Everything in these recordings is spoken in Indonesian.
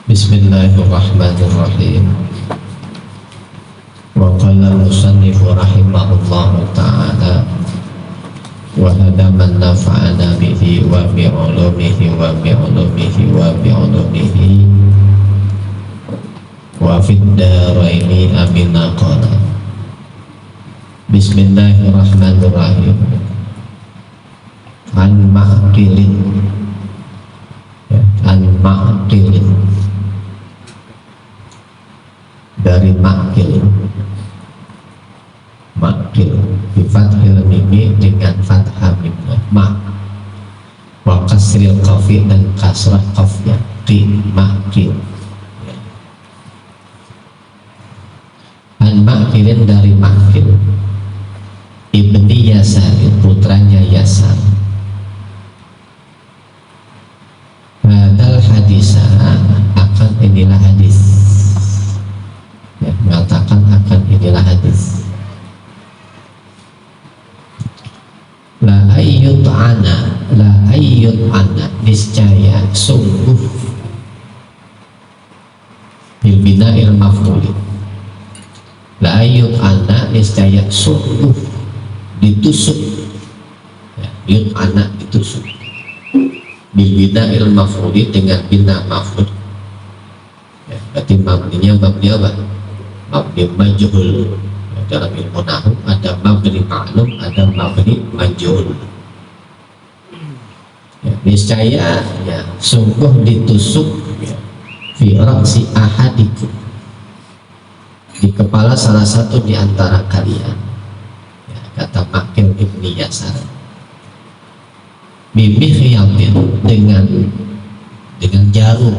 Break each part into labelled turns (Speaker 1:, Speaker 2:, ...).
Speaker 1: Bismillahirrahmanirrahim. Wa qala al-musannif rahimahullahu ta'ala wa hadaman nafa'ana bihi wa bi'ulumihi wa bi'ulumihi wa bi'ulumihi wa fid daraini amina qala. Bismillahirrahmanirrahim. An ma'qilin, an ma'qilin, dari makil, makil bi fathil mimi dengan fathah mim ma wa kasril qafi dan kasrah qafnya qi makil. An makilin dari makil ibni Yasar, putranya Yasar. Hadal hadisah, akan inilah hadis, ya, mengatakan akan inilah hadis. La ayyut ana, niscaya sungguh bil bina'il maf'ul. La ayyut ana, niscaya sungguh ditusuk, ya, yut ana ditusuk bil bina'il maf'ul dengan bina maf'ul, ya, berarti mabninya mabni apa? Mabni majhul. Ya, dalam ilmu nahwu ada mabni ma'lum, ada mabni majhul. Ya, niscaya, ya, sungguh ditusuk, ya, fi ra'si ahadikum, di kepala salah satu di antara kalian, ya, kata Makil ibni Yasar. Bimihyatin, dengan jarum,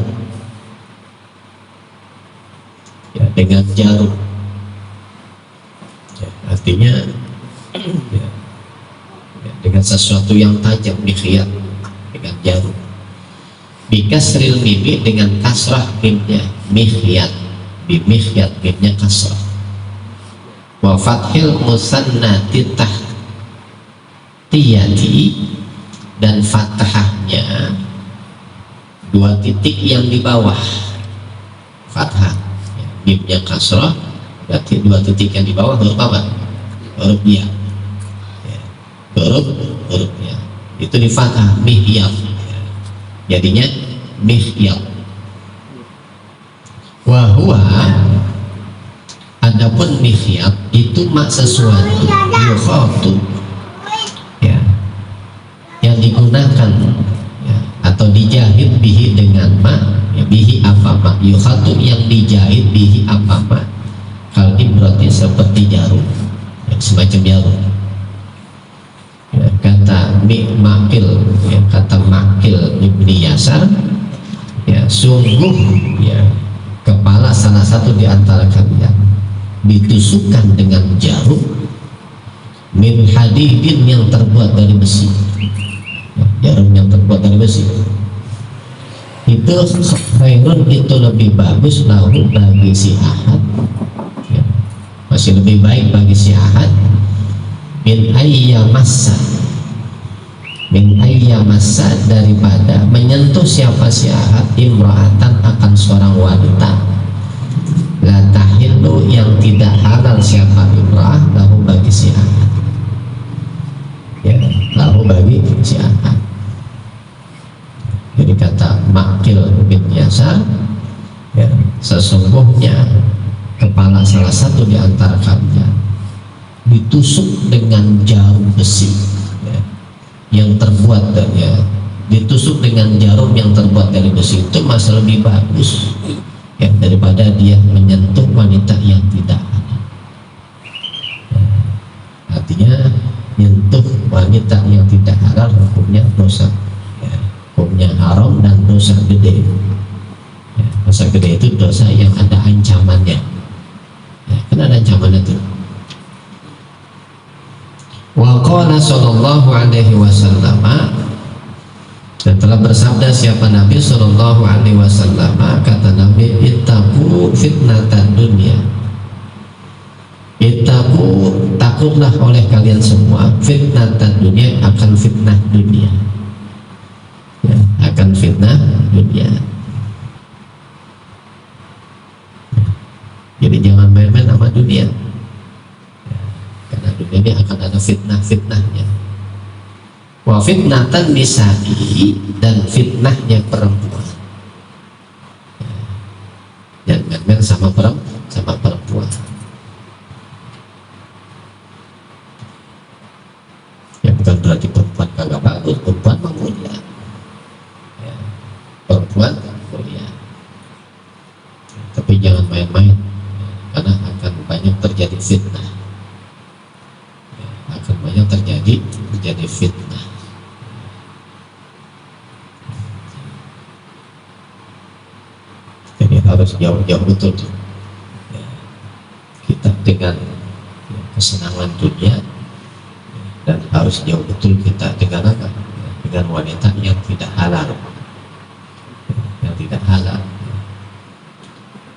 Speaker 1: ya, dengan jarum, ya, artinya, ya, ya, dengan sesuatu yang tajam, mikhyat, dengan jarum. Bikasril mimi, dengan kasrah mimnya, mikhyat, bimikhyat, mimnya kasrah. Wa fathil musannati tahtiyati, dan fathahnya dua titik yang di bawah fathah, ya, mimnya kasrah, berarti dua titik yang di bawah huruf apa? Huruf ya, ya, huruf ya, itu di fathah mihyab, ya, jadinya mihyab. Wahwa, adapun mihyab itu mak sesuatu yukhatu, ya, yang digunakan, ya, atau dijahit bihi dengan ma, ya, bihi apa ma, yukhatu yang dijahit bihi apa ma, kal ibrati seperti jarum, ya, semacam jarum, ya, kata makil, ya, kata Makil ibni Yasar, ya, sungguh, ya, kepala salah satu di antara kalian ditusukkan dengan jarum min hadidin, yang terbuat dari besi, jarum yang terbuat dari besi. Itu khairun, itu lebih bagus lahu, bagi si ahad, ya, masih lebih baik bagi si ahad, min ayyamassa, daripada menyentuh siapa si ahad imra'atan, akan seorang wanita, la tahillu, yang tidak halal siapa imra'ah, lahu bagi si ahad, ya, lahu bagi si ahad. Jadi kata Makil bin Yasar, ya, sesungguhnya kepala salah satu di antara kalian ditusuk dengan jarum besi, ya, yang terbuat, ya, ditusuk dengan jarum yang terbuat dari besi, itu masih lebih bagus, ya, daripada dia menyentuh wanita yang tidak halal. Ya, artinya menyentuh wanita yang tidak halal hukumnya dosa, ya, hukumnya haram dan dosa gede, ya, dosa gede itu dosa yang ada ancamannya, ya, kan ada ancamannya tuh. Wa qala sallallahu alaihi wasallam, dan telah bersabda siapa Nabi sallallahu alaihi wasallam, kata Nabi, ittaqu fitnatan dunya, ittaqu, takutlah oleh kalian semua, fitnatan dunia, akan fitnah dunia, ya, akan fitnah dunia. karena fitnah-fitnahnya. Wa fitnatan nisa'i, dan fitnahnya perempuan. Jangan main sama perempuan. Ya bukan berarti perempuan kagak bagus, perempuan mah mulia. Ya, perempuan mulia. Tapi jangan main-main, karena akan banyak terjadi fitnah. Ya, akan banyak terjadi fitnah. Jadi harus jauh-jauh betul tuh. Ya, kita dengan kesenangan dunia, dan harus jauh betul kita dengan apa? Dengan wanita yang tidak halal, yang tidak halal,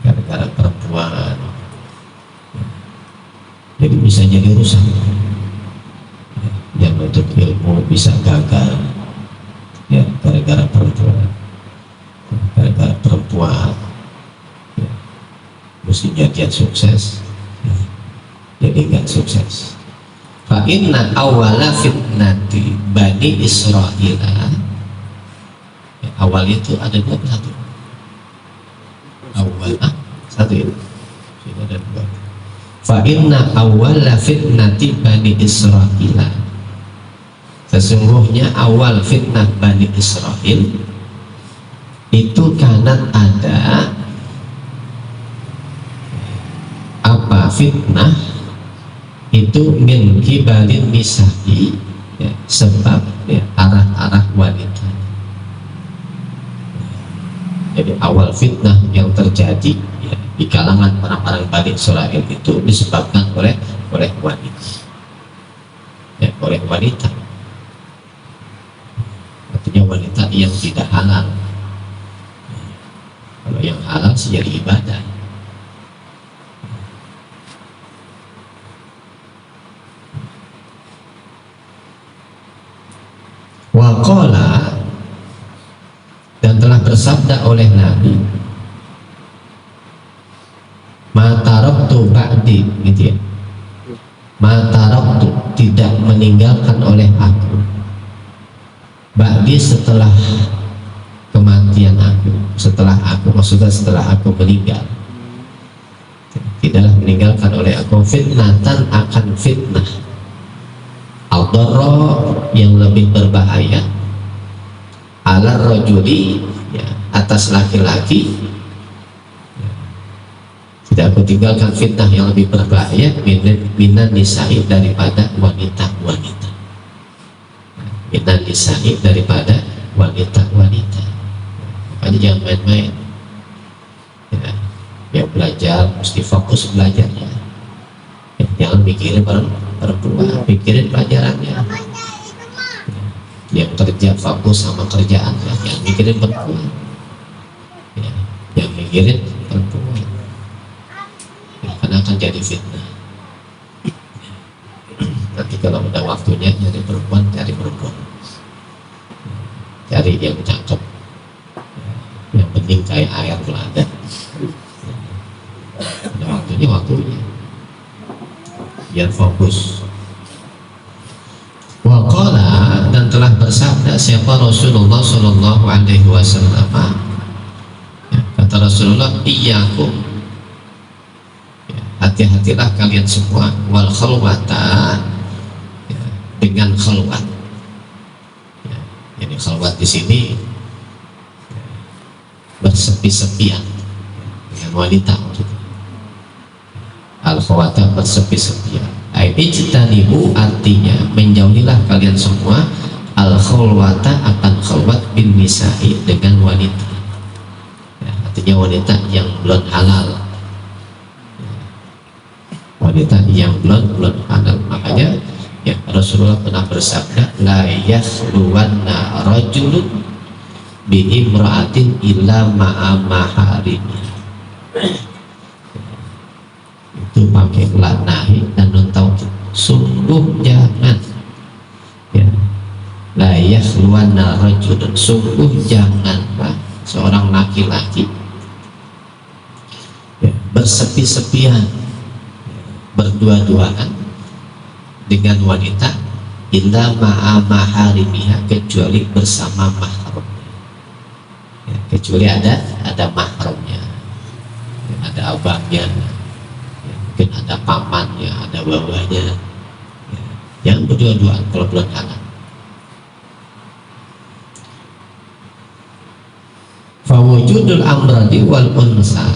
Speaker 1: gara-gara perempuan. Jadi bisa jadi rusak. Yang untuk ilmu bisa gagal, ya gara-gara perempuan. Gara-gara perempuan, ya, mestinya dia sukses, ya, jadi nggak sukses. Fa inna awwala fitnati Bani Israil, ya, awal itu ada dua satu. Awal satu itu. Sini ada dua. Fa inna awwala fitnati Bani Israil, sesungguhnya awal fitnah Bani Israil itu kanat ada apa fitnah itu min kibalin nisa'i, ya, sebab ya, arah-arah wanita. Jadi awal fitnah yang terjadi, ya, di kalangan orang-orang Bani Israil itu disebabkan oleh wanita, ya, oleh wanita. Artinya wanita yang tidak halal. Kalau yang halal sih jadi ibadah. Wa qala, dan telah bersabda oleh Nabi, ma taraktu ba'di, gitu ya. Ma taraktu, tidak meninggalkan oleh aku, ba'di, setelah kematian aku, setelah aku, maksudnya setelah aku meninggal, tidaklah meninggalkan oleh aku fitnatan, akan fitnah, al-dharra, yang lebih berbahaya, ala rajuli, ya, atas laki-laki, ya. Tidak aku tinggalkan fitnah yang lebih berbahaya minan nisa'i, daripada wanita-wanita, minan nisa'i, daripada wanita-wanita. Makanya jangan main-main, ya. Yang belajar mesti fokus belajarnya, ya, jangan mikirin perempuan, pikirin pelajarannya. Yang kerja fokus sama kerjaannya, yang mikirin perempuan, ya, yang mikirin perempuan, ya, karena akan jadi fitnah. Nanti kalau udah waktunya nyari perempuan, cari perempuan, cari yang cakep, yang penting kayak air telaga. Udah waktunya biar fokus. Wa qala, dan telah bersabda siapa Rasulullah Shallallahu Alaihi Wasallam, ya, kata Rasulullah, iyyakum, ya, hati-hatilah kalian semua, wal khalwata, ya, dengan khalwat, ya, jadi khalwat di sini, ya, bersepi-sepian, ya, dengan wanita, al-khawata, bersepi-sepian. Ijtanibu, artinya menjauhilah kalian semua, al-khulwata, akan khulwat bin nisa'i, dengan wanita, ya, artinya wanita yang belum halal, ya, wanita yang belum halal. Makanya, ya, Rasulullah pernah bersabda, la yakhluwanna rajulun bi imra'atin illa ma'a maharimi. Itu pakai nahi dan non taukid, sungguh jangan, ya, la yakhluwanna rajulun, sungguh janganlah seorang laki-laki, ya, bersepi-sepian, berdua-duaan dengan wanita illa ma'a maharimiha, kecuali bersama mahramnya, ya, kecuali ada mahramnya, ya, ada abangnya, ya, mungkin ada pamannya, ada babahnya, ya, yang berdua-duaan kalau belum halal. Fawujudul amradi wal unsa,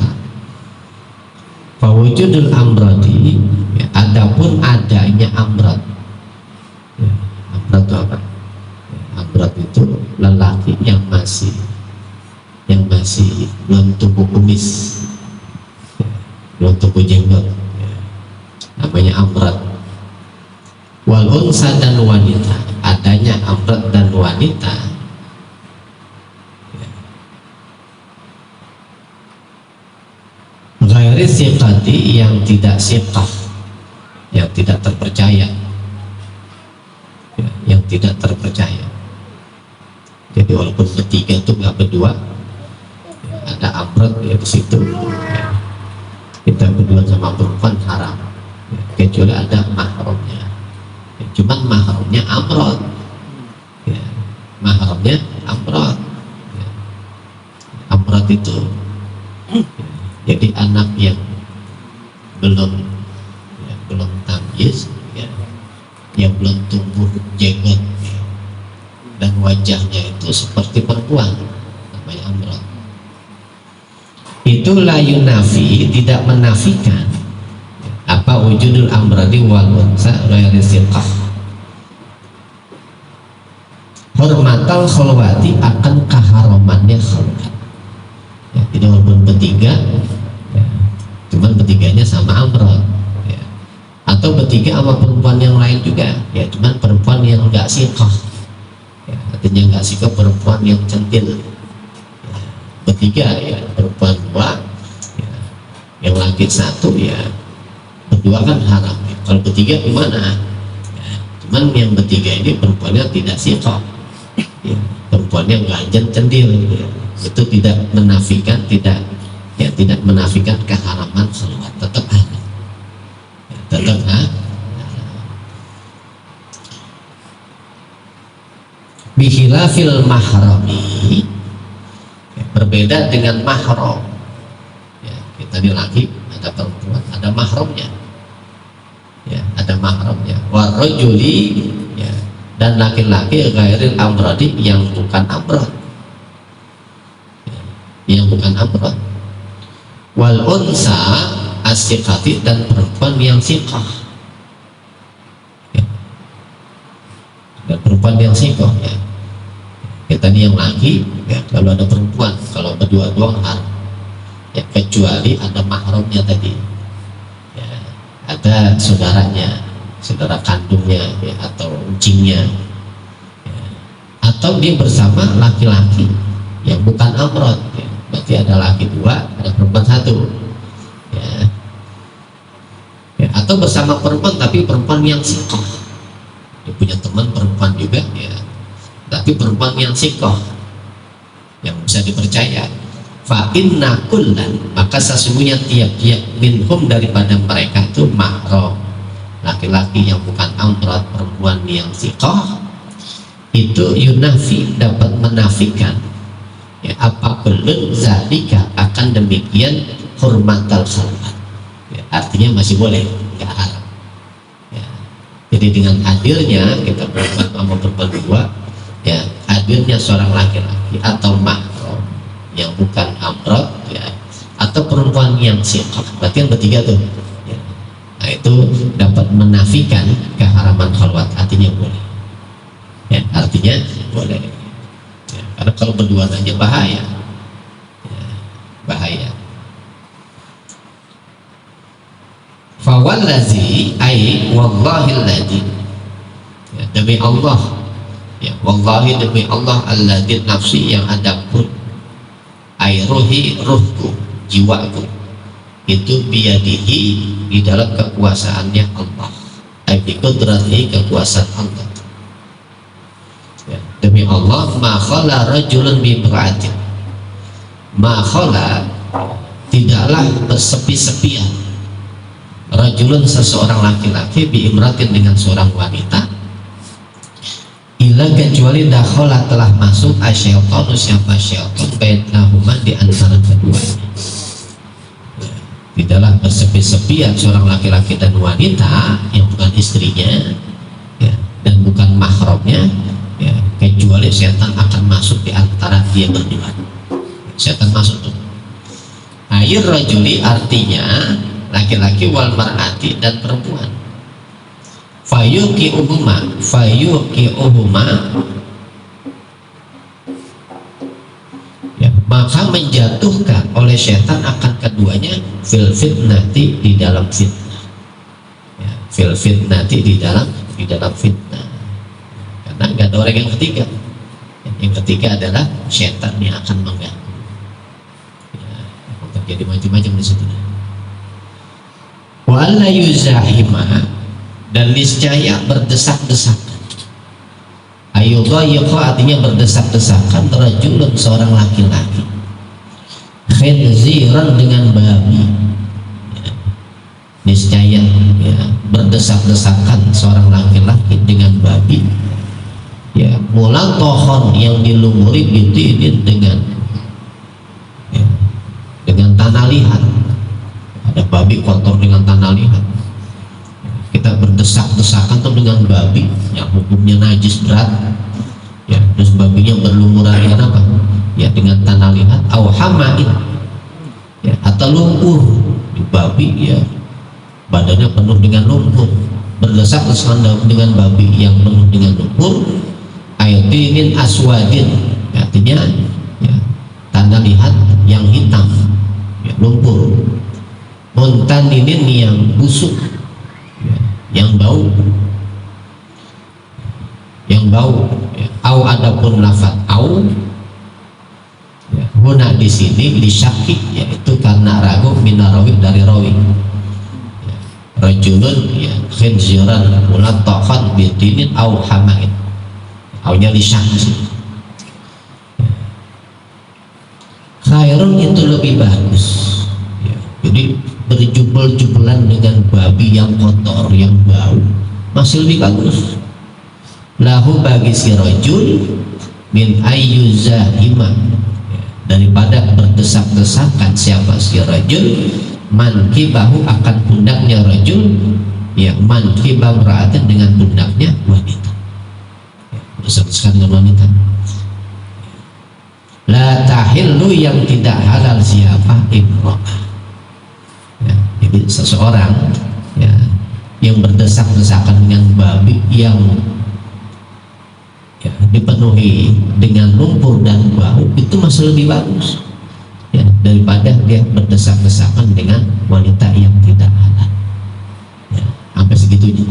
Speaker 1: fawujudul amradi, ya, adapun adanya amrad, ya, amrad itu apa? Ya, amrad itu lelaki yang masih belum tumbuh kumis, ya, belum tumbuh jenggot, ya, namanya amrad. Wal unsa, dan wanita, adanya amrad dan wanita ghairi siqati, yang tidak siqah, yang tidak terpercaya, ya, yang tidak terpercaya. Jadi walaupun bertiga itu nggak berdua, ya, ada amrad ya di situ, ya, kita berdua sama perempuan haram, ya, kecuali ada mahramnya, ya, cuman mahramnya amrad, ya, mahramnya amrad, ya, amrad itu, ya, jadi anak yang belum tamyiz, ya, yang belum tumbuh jenggot, ya, dan wajahnya itu seperti perempuan, namanya amrad. Itu la yunafi, tidak menafikan, ya, apa wujudul amradi wal unsa ghairi siqah, hormatal khalwati, akan keharamannya khalwat. Ya, jadi walaupun bertiga, ya, cuman bertiganya sama amrad, ya, atau bertiga sama perempuan yang lain juga, ya, cuman perempuan yang nggak siqah, ya, artinya nggak siqah, perempuan yang centil, ya, bertiga, ya, perempuan dua, ya, yang laki satu, ya, berdua kan haram, ya. Kalau bertiga gimana? Ya, cuman yang bertiga ini perempuannya tidak siqah, ya, perempuannya nggak centil, ya. Itu tidak menafikan, tidak menafikan keharaman khalwat, tetap haram, ya, tetap haram. Bihilafil mahrami, ya, berbeda dengan mahram, ya, kita ini laki, ada perempuan, ada mahramnya, ya, ada mahramnya. Warrajuli, ya, dan laki-laki ghairil amradi, yang bukan amrad, yang bukan amrad. Wal unsa as-siqati, dan perempuan yang siqah, ya, dan perempuan yang siqah, ya. Kita ini yang laki, ya, kalau ada perempuan, kalau berdua doang haram, ya, kecuali ada mahramnya tadi, ya, ada saudaranya, saudara kandungnya, ya, atau uncingnya, ya, atau dia bersama laki-laki yang bukan amrad, ya. Berarti ada laki dua, ada perempuan satu, ya. Ya, atau bersama perempuan tapi perempuan yang siqah, dia punya teman perempuan juga, ya, tapi perempuan yang siqah, yang bisa dipercaya. Fa inna kullan, maka sesungguhnya tiap-tiap minhum, daripada mereka itu mahram, laki-laki yang bukan amrad, perempuan yang siqah, itu yunafi, dapat menafikan, ya, apa belum zalika, akan demikian hormatal khalwat, ya, artinya masih boleh, nggak haram, ya. Jadi dengan hadirnya kita perempuan sama perempuan dua, ya, hadirnya seorang laki-laki atau mahram yang bukan amrad, ya, atau perempuan yang siqah, berarti yang bertiga tuh, ya. Nah, itu dapat menafikan keharaman khalwat, artinya boleh, ya, artinya boleh. Karena kalau berdua aja bahaya, ya, bahaya. Fawallazi, ay wallahil ladzi, ya, demi Allah, ya, wallahi demi Allah, alladzi nafsi, yang adapun, ay ruhi, ruhku, jiwaku, itu biyadihi, di dalam kekuasaannya Allah, ay bi qudratihi, kekuasaan Allah. Ya, demi Allah, ma khala rajulun bi imra'atin, ma khala, tidaklah bersepi-sepian, rajulun seseorang laki-laki biimratin dengan seorang wanita, ila kecuali dakhala telah masuk asyaitonu siapa syaitan bainahuma di antara keduanya. Tidaklah bersepi-sepian seorang laki-laki dan wanita yang bukan istrinya ya, dan bukan mahramnya ya, kecuali setan akan masuk di antara dia berdua. Setan masuk tuh. Ayur rajuli artinya laki-laki wal mar'ati dan perempuan. Fayuki uhuma ya, maka menjatuhkan oleh setan akan keduanya fil fitnati di dalam fitnah ya, fil fitnati di dalam fitnah, karena nggak ada orang yang ketiga. Yang ketiga adalah setan yang akan mengganggu ya, terjadi macam-macam di situ. Wa alla yuzahima, dan niscaya berdesak-desakan. Ayudhayiqa artinya berdesak-desakan rajulun seorang laki-laki khinziran dengan babi ya. Niscaya ya, berdesak-desakan seorang laki-laki dengan babi ya, mulang tohon yang dilumuri bidinin dengan ya, dengan tanah liat. Ada babi kotor dengan tanah liat, kita berdesak-desakan tuh dengan babi yang hukumnya najis berat ya, terus babinya berlumuran dengan apa ya, dengan tanah liat au hamain ya, atau lumpur. Babi ya badannya penuh dengan lumpur, berdesak-desakan dengan babi yang penuh dengan lumpur. Ayatinin aswadin ya, artinya ya, tanah liat yang hitam ya, lumpur. Muntaninin yang busuk ya, yang bau ya. Au adapun lafaz au ya, guna di sini disyaki, yaitu karena ragu minarawi dari rawi ya, rajulun ya khinziran mulatakan bidinin au hamain, aunya disyaki. Khairun itu lebih bagus ya, jadi berjubel-jubelan dengan babi yang kotor, yang bau masih lebih bagus. Lahu bagi si rajul min ayyuzahima ya, daripada berdesak-desakan siapa si rajul mankibahu akan pundaknya rajul ya, mankibah ra'atin dengan pundaknya wanita ya, berdesak-desakan dengan wanita. La tahillu yang tidak halal siapa imra'ah ya, jadi seseorang ya, yang berdesak-desakan dengan babi yang ya, dipenuhi dengan lumpur dan bau, itu masih lebih bagus ya, daripada dia berdesak-desakan dengan wanita yang tidak halal ya, sampai segitunya.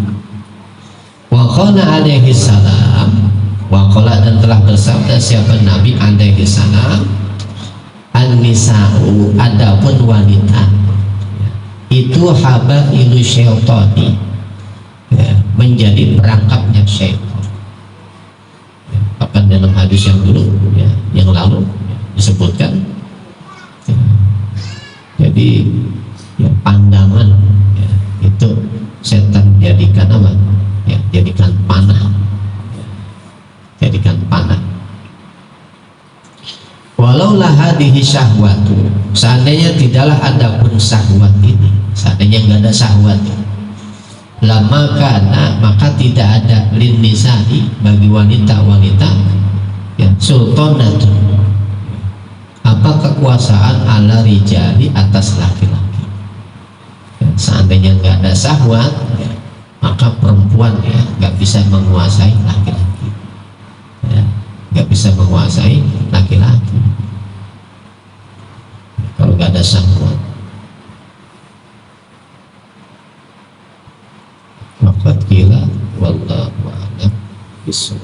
Speaker 1: Wa qala alaihi salam, wa qala dan telah bersabda siapa Nabi alaihi salam, an-nisa'u adapun wanita itu haba ilu syaitani ya, menjadi perangkapnya syaitan ya, bahkan dalam hadis yang dulu ya, yang lalu ya, disebutkan ya, jadi ya, pandangan ya, itu setan jadikan apa ya, jadikan panah ya, jadikan panah. Walau lah hadihi syahwatu, seandainya tidaklah ada pun syahwat ini, seandainya nggak ada syahwat, lama karena maka tidak ada lin nisa'i bagi wanita-wanita ya, sultanatun apa kekuasaan ala rijali atas laki-laki ya, seandainya nggak ada syahwat ya, maka perempuan ya nggak bisa menguasai laki-laki ya, nggak bisa menguasai laki-laki kalau nggak ada syahwat. Waqad qila wallahu a'lam bishawab.